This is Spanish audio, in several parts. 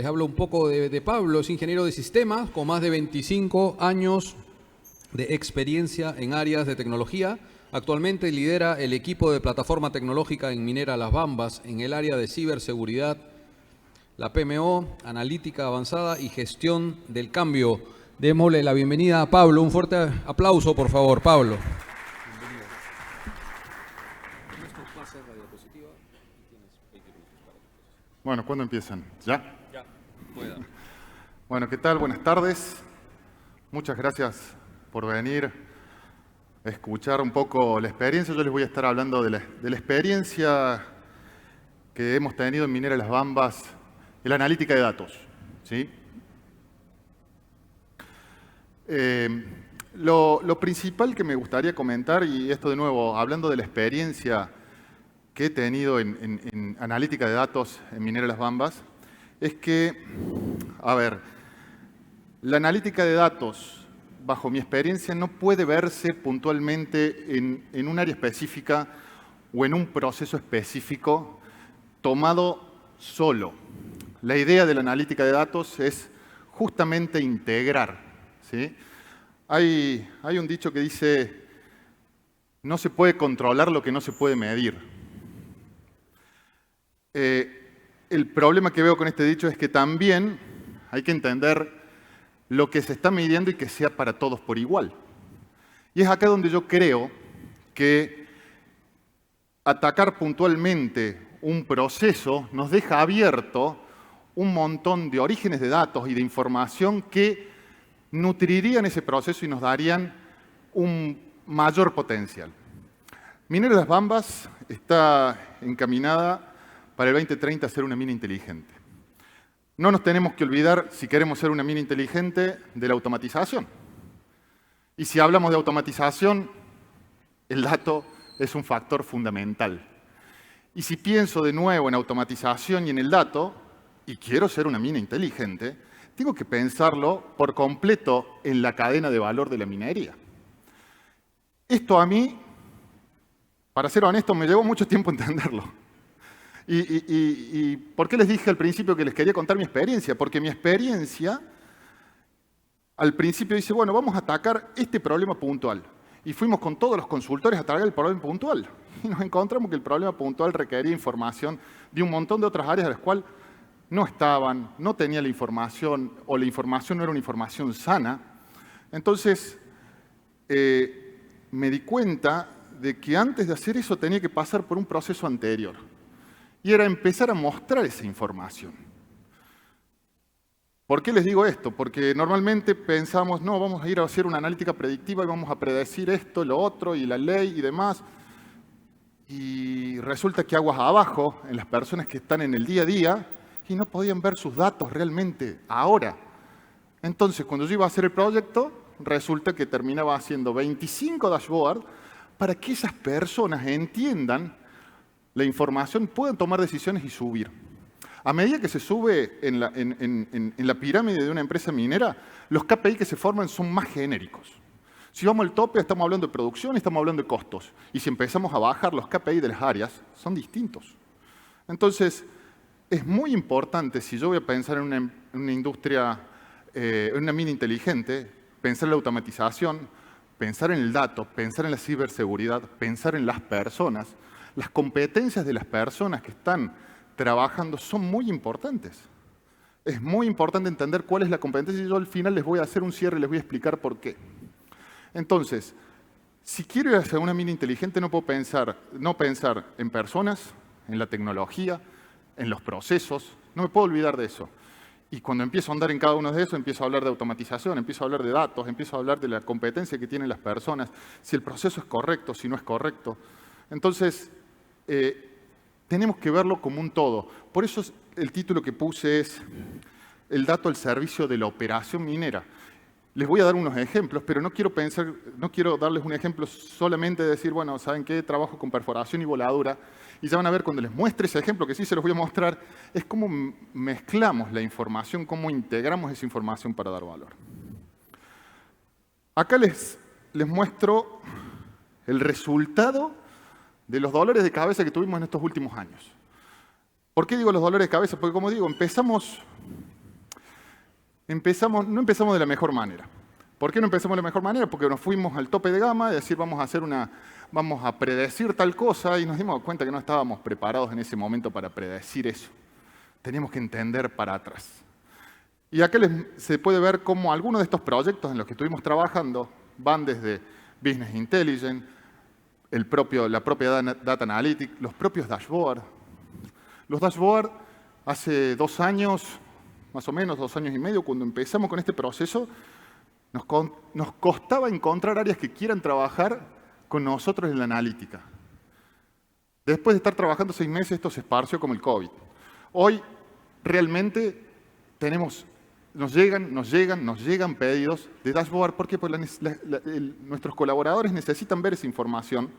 Les hablo un poco de Pablo, es ingeniero de sistemas con más de 25 años de experiencia en áreas de tecnología. Actualmente lidera el equipo de plataforma tecnológica en Minera Las Bambas en el área de ciberseguridad, la PMO, analítica avanzada y gestión del cambio. Démosle la bienvenida a Pablo. Un fuerte aplauso, por favor, Pablo. Bueno, ¿cuándo empiezan? ¿Ya? Ya, pueda. Bueno, ¿qué tal? Buenas tardes. Muchas gracias por venir a escuchar un poco la experiencia. Yo les voy a estar hablando de la experiencia que hemos tenido en Minera Las Bambas en la analítica de datos, ¿sí? Lo principal que me gustaría comentar, y esto de nuevo, hablando de la experiencia que he tenido en analítica de datos en Minera Las Bambas, es que, a ver, la analítica de datos, bajo mi experiencia, no puede verse puntualmente en un área específica o en un proceso específico tomado solo. La idea de la analítica de datos es justamente integrar, ¿sí? Hay un dicho que dice, no se puede controlar lo que no se puede medir. El problema que veo con este dicho es que también hay que entender lo que se está midiendo y que sea para todos por igual. Y es acá donde yo creo que atacar puntualmente un proceso nos deja abierto un montón de orígenes de datos y de información que nutrirían ese proceso y nos darían un mayor potencial. Minera Las Bambas está encaminada para el 2030 a ser una mina inteligente. No nos tenemos que olvidar, si queremos ser una mina inteligente, de la automatización. Y si hablamos de automatización, el dato es un factor fundamental. Y si pienso de nuevo en automatización y en el dato, y quiero ser una mina inteligente, tengo que pensarlo por completo en la cadena de valor de la minería. Esto a mí, para ser honesto, me llevó mucho tiempo entenderlo. ¿Y por qué les dije al principio que les quería contar mi experiencia? Porque mi experiencia, al principio dice, bueno, vamos a atacar este problema puntual. Y fuimos con todos los consultores a atacar el problema puntual. Y nos encontramos que el problema puntual requería información de un montón de otras áreas a las cuales no estaban, no tenía la información, o la información no era una información sana. Entonces, me di cuenta de que antes de hacer eso tenía que pasar por un proceso anterior. Y era empezar a mostrar esa información. ¿Por qué les digo esto? Porque normalmente pensamos, no, vamos a ir a hacer una analítica predictiva y vamos a predecir esto, lo otro, y la ley y demás. Y resulta que aguas abajo, en las personas que están en el día a día, y no podían ver sus datos realmente ahora. Entonces, cuando yo iba a hacer el proyecto, resulta que terminaba haciendo 25 dashboards para que esas personas entiendan la información, pueden tomar decisiones y subir. A medida que se sube en la pirámide de una empresa minera, los KPI que se forman son más genéricos. Si vamos al tope, estamos hablando de producción y estamos hablando de costos. Y si empezamos a bajar los KPI de las áreas, son distintos. Entonces, es muy importante, si yo voy a pensar en una industria, en una mina inteligente, pensar en la automatización, pensar en el dato, pensar en la ciberseguridad, pensar en las personas. Las competencias de las personas que están trabajando son muy importantes. Es muy importante entender cuál es la competencia y yo al final les voy a hacer un cierre y les voy a explicar por qué. Entonces, si quiero ir hacia una mina inteligente, no puedo no pensar en personas, en la tecnología, en los procesos. No me puedo olvidar de eso. Y cuando empiezo a andar en cada uno de esos, empiezo a hablar de automatización, empiezo a hablar de datos, empiezo a hablar de la competencia que tienen las personas, si el proceso es correcto, si no es correcto. Entonces, tenemos que verlo como un todo. Por eso el título que puse es el dato al servicio de la operación minera. Les voy a dar unos ejemplos, pero no quiero darles un ejemplo solamente de decir, bueno, ¿saben qué? Trabajo con perforación y voladura. Y ya van a ver cuando les muestre ese ejemplo, que sí se los voy a mostrar, es cómo mezclamos la información, cómo integramos esa información para dar valor. Acá les muestro el resultado de los dolores de cabeza que tuvimos en estos últimos años. ¿Por qué digo los dolores de cabeza? Porque como digo, empezamos no empezamos de la mejor manera. ¿Por qué no empezamos de la mejor manera? Porque nos fuimos al tope de gama, es decir, vamos a predecir tal cosa, y nos dimos cuenta que no estábamos preparados en ese momento para predecir eso. Teníamos que entender para atrás. Y acá se puede ver cómo algunos de estos proyectos en los que estuvimos trabajando van desde Business Intelligence, la propia Data Analytics, los propios dashboards. Los dashboards, hace 2 años, más o menos 2 años y medio, cuando empezamos con este proceso, nos costaba encontrar áreas que quieran trabajar con nosotros en la analítica. Después de estar trabajando 6 meses, esto se esparció como el COVID. Hoy, realmente, nos llegan pedidos de dashboard porque nuestros colaboradores necesitan ver esa información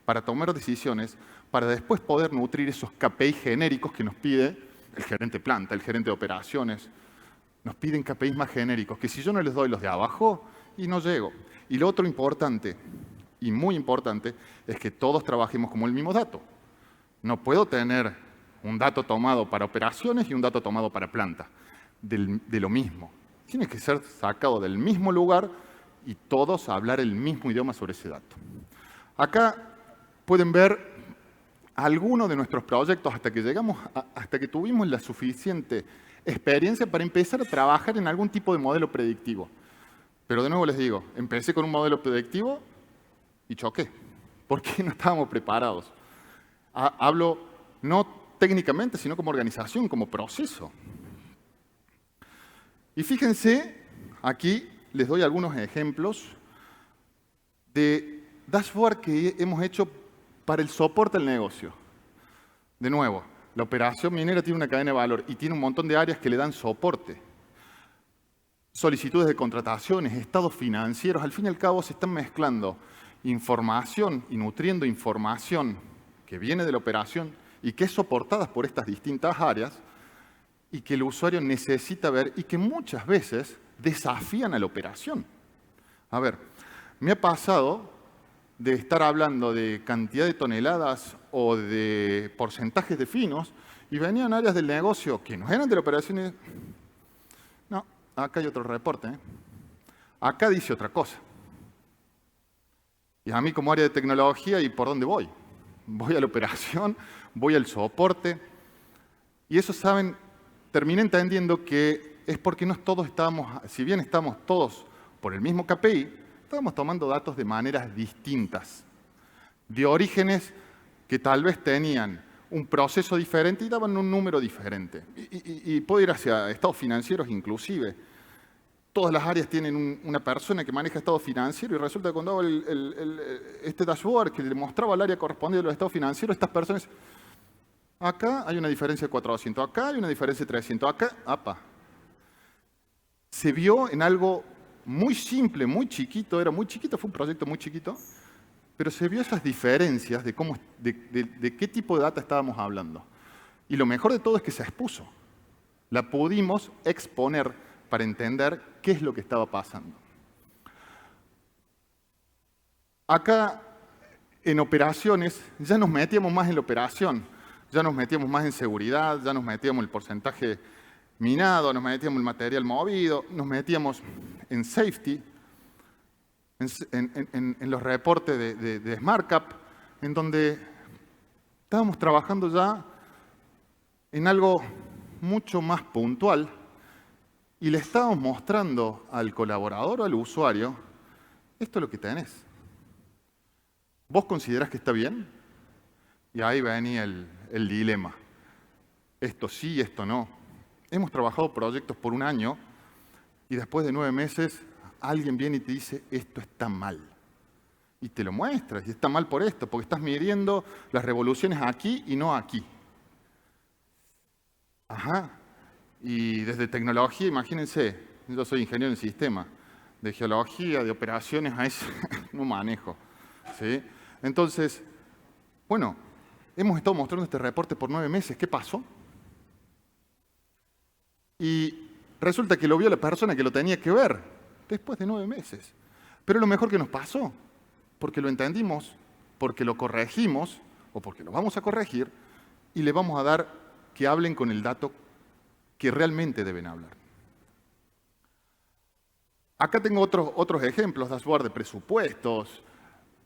para tomar decisiones, para después poder nutrir esos KPI genéricos que nos pide el gerente de planta, el gerente de operaciones. Nos piden KPIs más genéricos, que si yo no les doy los de abajo, y no llego. Y lo otro importante, y muy importante, es que todos trabajemos como el mismo dato. No puedo tener un dato tomado para operaciones y un dato tomado para planta, de lo mismo. Tiene que ser sacado del mismo lugar y todos hablar el mismo idioma sobre ese dato. Acá pueden ver algunos de nuestros proyectos hasta que tuvimos la suficiente experiencia para empezar a trabajar en algún tipo de modelo predictivo. Pero de nuevo les digo, empecé con un modelo predictivo y choqué, porque no estábamos preparados. Hablo no técnicamente, sino como organización, como proceso. Y fíjense, aquí les doy algunos ejemplos de dashboard que hemos hecho para el soporte al negocio. De nuevo, la operación minera tiene una cadena de valor y tiene un montón de áreas que le dan soporte. Solicitudes de contrataciones, estados financieros, al fin y al cabo se están mezclando información y nutriendo información que viene de la operación y que es soportada por estas distintas áreas y que el usuario necesita ver y que muchas veces desafían a la operación. A ver, me ha pasado de estar hablando de cantidad de toneladas o de porcentajes de finos y venían áreas del negocio que no eran de la operación y... No, acá hay otro reporte. Acá dice otra cosa. Y a mí como área de tecnología, ¿y por dónde voy? Voy a la operación, voy al soporte. Y eso, saben, terminé entendiendo que es porque no todos estábamos, si bien estamos todos por el mismo KPI, estábamos tomando datos de maneras distintas, de orígenes que tal vez tenían un proceso diferente y daban un número diferente. Y puedo ir hacia estados financieros inclusive. Todas las áreas tienen una persona que maneja estado financiero y resulta que cuando hago este dashboard que le mostraba al área correspondiente de los estados financieros, estas personas, acá hay una diferencia de 400, acá hay una diferencia de 300, acá, apa. Se vio en algo muy simple, muy chiquito, era muy chiquito, fue un proyecto muy chiquito, pero se vio esas diferencias de qué tipo de data estábamos hablando. Y lo mejor de todo es que se expuso. La pudimos exponer para entender qué es lo que estaba pasando. Acá, en operaciones, ya nos metíamos más en la operación, ya nos metíamos más en seguridad, ya nos metíamos el porcentaje minado, nos metíamos el material movido, nos metíamos en safety, en los reportes de SmartCap, en donde estábamos trabajando ya en algo mucho más puntual y le estábamos mostrando al colaborador o al usuario, esto es lo que tenés. ¿Vos considerás que está bien? Y ahí venía el dilema. Esto sí, esto no. Hemos trabajado proyectos por 1 año y después de 9 meses alguien viene y te dice, esto está mal. Y te lo muestras, y está mal por esto, porque estás midiendo las revoluciones aquí y no aquí. Ajá. Y desde tecnología, imagínense, yo soy ingeniero en sistema, de geología, de operaciones, a eso no manejo. ¿Sí? Entonces, bueno, hemos estado mostrando este reporte por 9 meses, ¿qué pasó? Y resulta que lo vio la persona que lo tenía que ver después de 9 meses. Pero lo mejor que nos pasó, porque lo entendimos, porque lo corregimos, o porque lo vamos a corregir, y le vamos a dar que hablen con el dato que realmente deben hablar. Acá tengo otros ejemplos, dashboard de presupuestos,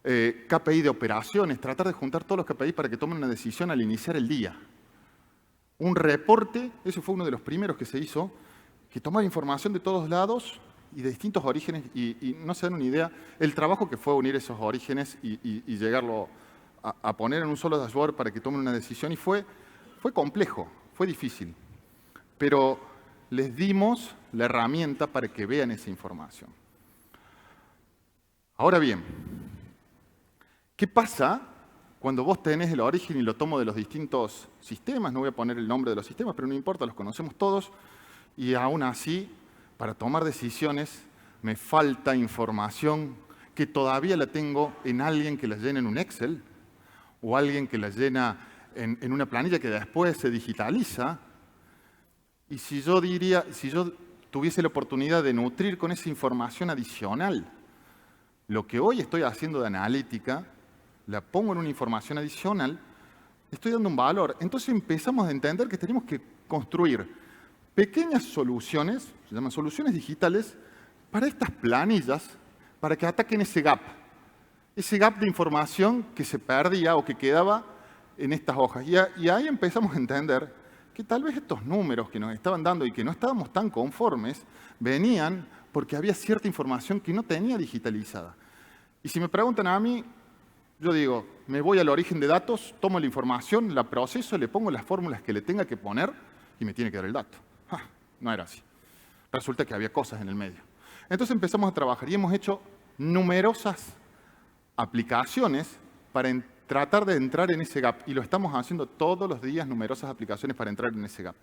KPI de operaciones, tratar de juntar todos los KPI para que tomen una decisión al iniciar el día. Un reporte, eso fue uno de los primeros que se hizo, que tomaba información de todos lados y de distintos orígenes y no se dan una idea el trabajo que fue unir esos orígenes y llegarlo a poner en un solo dashboard para que tomen una decisión. Y fue complejo, fue difícil, pero les dimos la herramienta para que vean esa información. Ahora bien, ¿qué pasa cuando vos tenés el origen y lo tomo de los distintos sistemas? No voy a poner el nombre de los sistemas, pero no importa, los conocemos todos. Y aún así, para tomar decisiones, me falta información que todavía la tengo en alguien que la llena en un Excel o alguien que la llena en una planilla que después se digitaliza. Y si yo tuviese la oportunidad de nutrir con esa información adicional lo que hoy estoy haciendo de analítica, la pongo en una información adicional, estoy dando un valor. Entonces empezamos a entender que tenemos que construir pequeñas soluciones, se llaman soluciones digitales, para estas planillas, para que ataquen ese gap de información que se perdía o que quedaba en estas hojas. Y ahí empezamos a entender que tal vez estos números que nos estaban dando y que no estábamos tan conformes, venían porque había cierta información que no tenía digitalizada. Y si me preguntan a mí, yo digo, me voy al origen de datos, tomo la información, la proceso, le pongo las fórmulas que le tenga que poner y me tiene que dar el dato. No era así. Resulta que había cosas en el medio. Entonces empezamos a trabajar y hemos hecho numerosas aplicaciones para tratar de entrar en ese gap. Y lo estamos haciendo todos los días, numerosas aplicaciones para entrar en ese gap.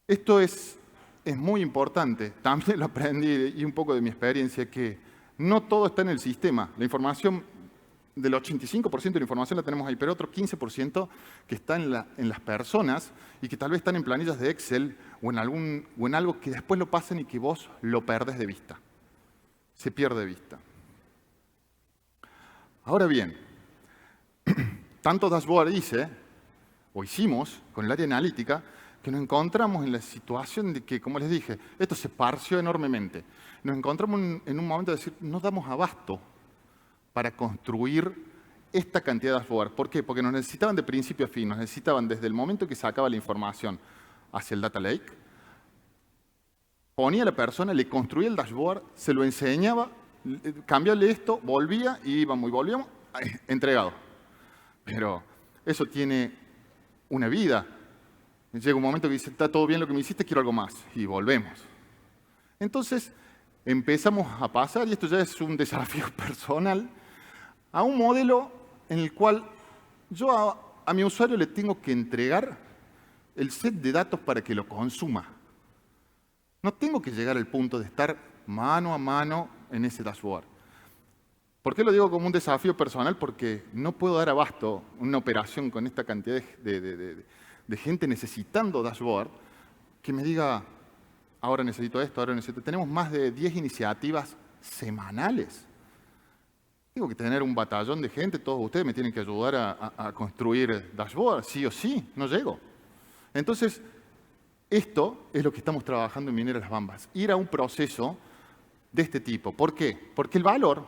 Esto es muy importante. También lo aprendí y un poco de mi experiencia, que no todo está en el sistema. La información, del 85% de la información la tenemos ahí, pero otro 15% que está en las personas y que tal vez están en planillas de Excel o en algo que después lo pasen y que vos lo perdés de vista. Se pierde de vista. Ahora bien, tanto dashboard hicimos con el área analítica, que nos encontramos en la situación de que, como les dije, esto se parció enormemente. Nos encontramos en un momento de decir, no damos abasto para construir esta cantidad de dashboard. ¿Por qué? Porque nos necesitaban de principio a fin, nos necesitaban desde el momento que sacaba la información hacia el data lake, ponía a la persona, le construía el dashboard, se lo enseñaba, cambiarle esto, volvía y íbamos y volvíamos, entregado. Pero eso tiene una vida. Llega un momento que dice, está todo bien lo que me hiciste, quiero algo más. Y volvemos. Entonces empezamos a pasar, y esto ya es un desafío personal, a un modelo en el cual yo a mi usuario le tengo que entregar el set de datos para que lo consuma. No tengo que llegar al punto de estar mano a mano en ese dashboard. ¿Por qué lo digo como un desafío personal? Porque no puedo dar abasto una operación con esta cantidad de gente necesitando dashboard que me diga, ahora necesito esto, ahora necesito... Tenemos más de 10 iniciativas semanales. Tengo que tener un batallón de gente, todos ustedes me tienen que ayudar a construir dashboard, sí o sí, no llego. Entonces, esto es lo que estamos trabajando en Minera Las Bambas, ir a un proceso de este tipo. ¿Por qué? Porque el valor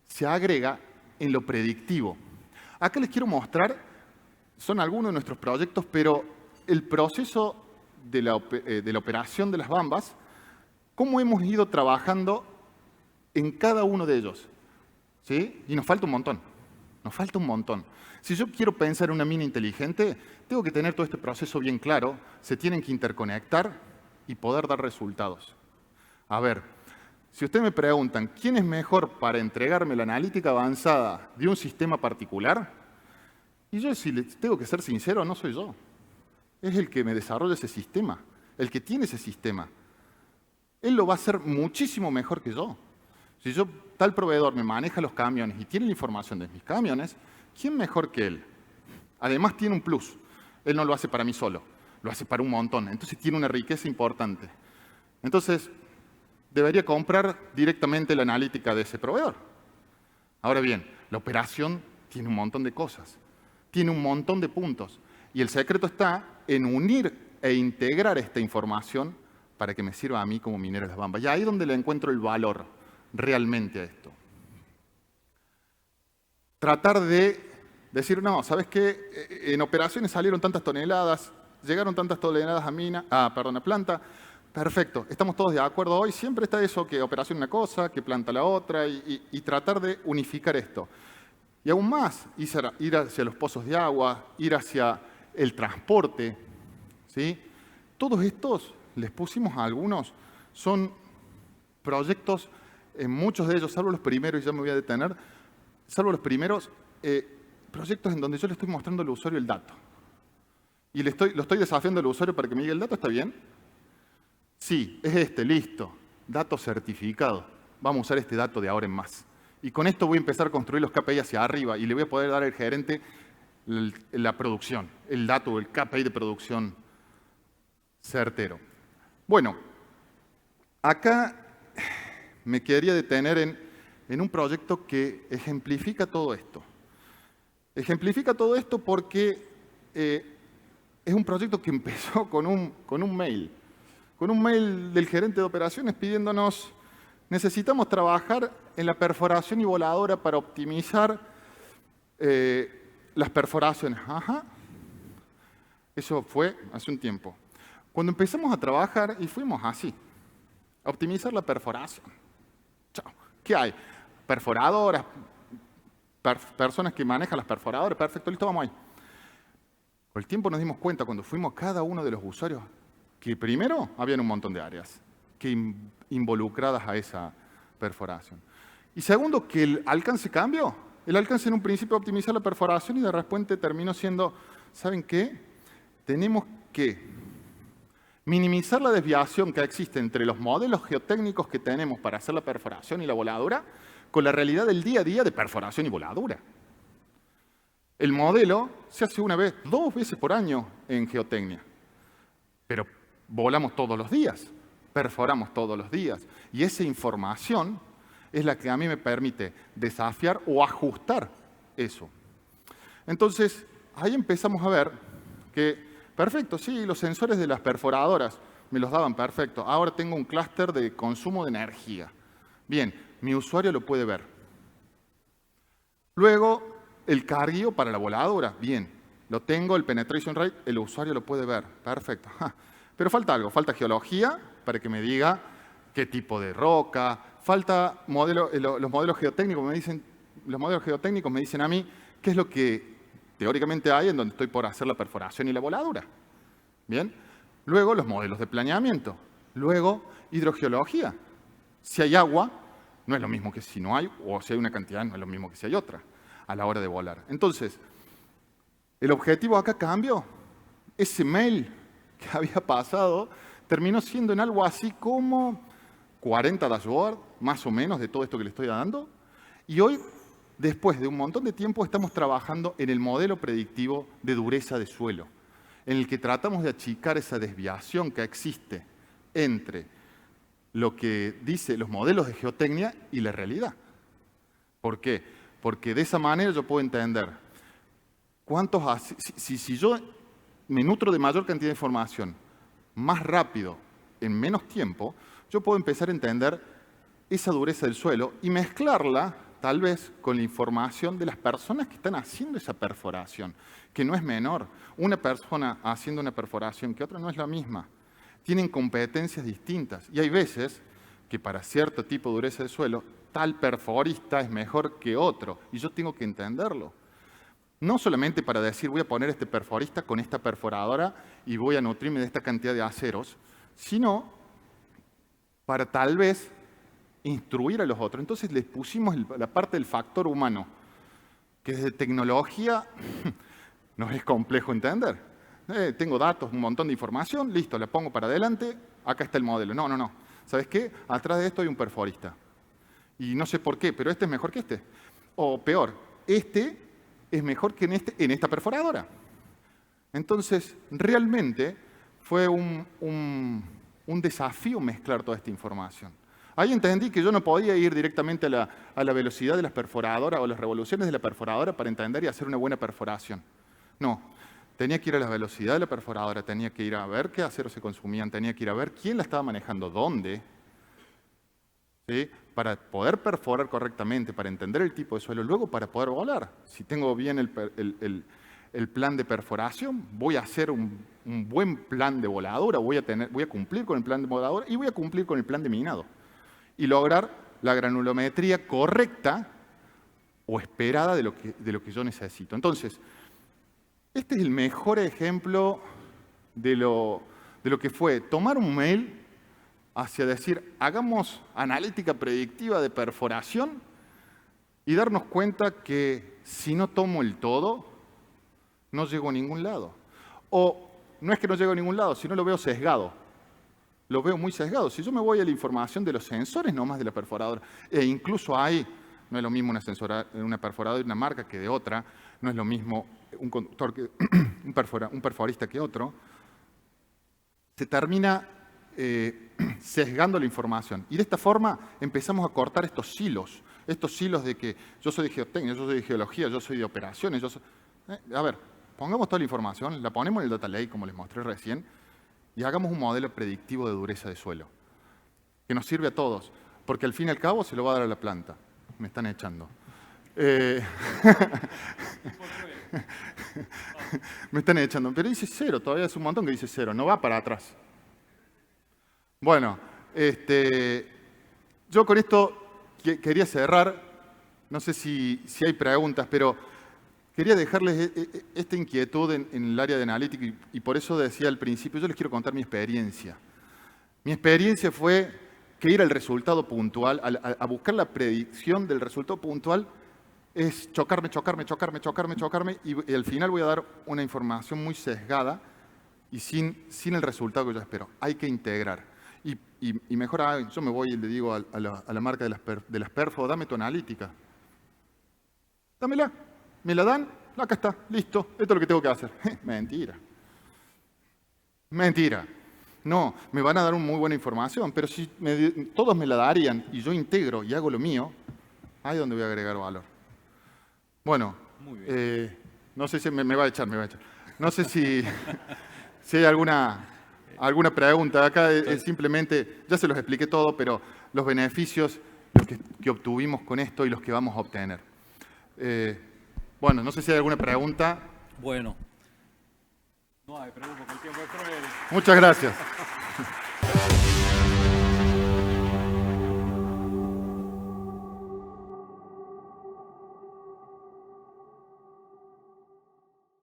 se agrega en lo predictivo. Acá les quiero mostrar, son algunos de nuestros proyectos, pero el proceso de la operación de Las Bambas, cómo hemos ido trabajando en cada uno de ellos. ¿Sí? Y nos falta un montón. Nos falta un montón. Si yo quiero pensar en una mina inteligente, tengo que tener todo este proceso bien claro, se tienen que interconectar y poder dar resultados. A ver, si ustedes me preguntan, ¿quién es mejor para entregarme la analítica avanzada de un sistema particular? Y yo, si les tengo que ser sincero, no soy yo. Es el que me desarrolla ese sistema, el que tiene ese sistema. Él lo va a hacer muchísimo mejor que yo. Si tal proveedor me maneja los camiones y tiene la información de mis camiones, ¿quién mejor que él? Además tiene un plus. Él no lo hace para mí solo, lo hace para un montón. Entonces tiene una riqueza importante. Entonces, debería comprar directamente la analítica de ese proveedor. Ahora bien, la operación tiene un montón de cosas, tiene un montón de puntos. Y el secreto está en unir e integrar esta información para que me sirva a mí como minero de Las Bambas. Y ahí es donde le encuentro el valor realmente a esto. Tratar de decir, no, ¿sabes qué? En operaciones salieron tantas toneladas, llegaron tantas toneladas a planta. Perfecto, estamos todos de acuerdo hoy. Siempre está eso, que operación una cosa, que planta la otra, y tratar de unificar esto. Y aún más, ir hacia los pozos de agua, ir hacia el transporte, ¿sí? Todos estos, les pusimos a algunos, son proyectos, en muchos de ellos, salvo los primeros, y ya me voy a detener, salvo los primeros, proyectos en donde yo le estoy mostrando al usuario el dato. Y lo estoy desafiando al usuario para que me diga, ¿el dato está bien? Sí, es este, listo. Dato certificado. Vamos a usar este dato de ahora en más. Y con esto voy a empezar a construir los KPI hacia arriba y le voy a poder dar al gerente la producción, el dato, el KPI de producción certero. Bueno, acá me quedaría detener en un proyecto que ejemplifica todo esto. Ejemplifica todo esto porque es un proyecto que empezó con un mail. Con un mail del gerente de operaciones pidiéndonos, necesitamos trabajar en la perforación y voladora para optimizar las perforaciones. Ajá. Eso fue hace un tiempo. Cuando empezamos a trabajar, y fuimos así, a optimizar la perforación. Chao. ¿Qué hay? Perforadoras, personas que manejan las perforadoras. Perfecto, listo, vamos ahí. Con el tiempo nos dimos cuenta, cuando fuimos cada uno de los usuarios, que primero habían un montón de áreas que involucradas a esa perforación. Y segundo, que el alcance cambió. El alcance en un principio optimizar la perforación y de repente terminó siendo, ¿saben qué? Tenemos que minimizar la desviación que existe entre los modelos geotécnicos que tenemos para hacer la perforación y la voladura con la realidad del día a día de perforación y voladura. El modelo se hace una vez, 2 veces por año en geotecnia, pero volamos todos los días, perforamos todos los días. Y esa información es la que a mí me permite desafiar o ajustar eso. Entonces, ahí empezamos a ver que, perfecto, sí, los sensores de las perforadoras me los daban perfecto. Ahora tengo un clúster de consumo de energía. Bien, mi usuario lo puede ver. Luego, el carguío para la voladora. Bien, lo tengo, el penetration rate, el usuario lo puede ver. Perfecto. Pero falta algo, falta geología para que me diga qué tipo de roca, falta los modelos geotécnicos me dicen a mí qué es lo que teóricamente hay en donde estoy por hacer la perforación y la voladura. Bien, luego los modelos de planeamiento, luego hidrogeología. Si hay agua, no es lo mismo que si no hay, o si hay una cantidad, no es lo mismo que si hay otra, a la hora de volar. Entonces, el objetivo acá cambió. Ese mail que había pasado terminó siendo en algo así como 40 dashboards, más o menos, de todo esto que le estoy dando. Y hoy, después de un montón de tiempo, estamos trabajando en el modelo predictivo de dureza de suelo, en el que tratamos de achicar esa desviación que existe entre lo que dicen los modelos de geotecnia y la realidad. ¿Por qué? Porque de esa manera yo puedo entender si yo me nutro de mayor cantidad de información más rápido, en menos tiempo, yo puedo empezar a entender esa dureza del suelo y mezclarla, tal vez, con la información de las personas que están haciendo esa perforación, que no es menor. Una persona haciendo una perforación que otra no es la misma. Tienen competencias distintas. Y hay veces que para cierto tipo de dureza del suelo, tal perforista es mejor que otro. Y yo tengo que entenderlo. No solamente para decir, voy a poner este perforista con esta perforadora y voy a nutrirme de esta cantidad de aceros, sino para tal vez instruir a los otros. Entonces les pusimos la parte del factor humano, que desde tecnología nos es complejo entender. Tengo datos, un montón de información, listo, la pongo para adelante, acá está el modelo. No. ¿Sabes qué? Atrás de esto hay un perforista. Y no sé por qué, pero este es mejor que este. O peor, este es mejor que en esta perforadora. Entonces, realmente fue un desafío mezclar toda esta información. Ahí entendí que yo no podía ir directamente a la velocidad de las perforadoras o las revoluciones de la perforadora para entender y hacer una buena perforación. No, tenía que ir a la velocidad de la perforadora, tenía que ir a ver qué aceros se consumían, tenía que ir a ver quién la estaba manejando, dónde, ¿sí? Para poder perforar correctamente, para entender el tipo de suelo, luego para poder volar. Si tengo bien el plan de perforación, voy a hacer un buen plan de voladura, voy a cumplir con el plan de voladura y voy a cumplir con el plan de minado. Y lograr la granulometría correcta o esperada de lo que yo necesito. Entonces, este es el mejor ejemplo de lo que fue tomar un mail hacia decir, hagamos analítica predictiva de perforación y darnos cuenta que si no tomo el todo, no llego a ningún lado. O no es que no llego a ningún lado, sino lo veo sesgado. Lo veo muy sesgado. Si yo me voy a la información de los sensores, no más de la perforadora, e incluso hay, no es lo mismo una perforadora de una marca que de otra, no es lo mismo un conductor que un perforista que otro, se termina sesgando la información. Y de esta forma empezamos a cortar estos silos de que yo soy de geotecnia, yo soy de geología, yo soy de operaciones, a ver, pongamos toda la información, la ponemos en el data lake, como les mostré recién, y hagamos un modelo predictivo de dureza de suelo, que nos sirve a todos, porque al fin y al cabo se lo va a dar a la planta. Me están echando. Me están echando, pero dice 0, todavía es un montón que dice 0, no va para atrás. Bueno, yo con esto quería cerrar, no sé si hay preguntas, pero quería dejarles esta inquietud en el área de analítica y por eso decía al principio, yo les quiero contar mi experiencia. Mi experiencia fue que ir al resultado puntual, a buscar la predicción del resultado puntual, es chocarme y al final voy a dar una información muy sesgada y sin el resultado que yo espero. Hay que integrar. Y mejor, yo me voy y le digo a la marca de las perfo, dame tu analítica. Dámela. ¿Me la dan? Acá está, listo. Esto es lo que tengo que hacer. Mentira. Mentira. No, me van a dar una muy buena información, pero si todos me la darían y yo integro y hago lo mío, ahí es donde voy a agregar valor. Bueno, no sé si me va a echar. No sé si hay alguna pregunta. Acá es simplemente, ya se los expliqué todo, pero los beneficios que obtuvimos con esto y los que vamos a obtener. Bueno, no sé si hay alguna pregunta. Bueno. No hay pregunta, porque el tiempo es cruel. Muchas gracias.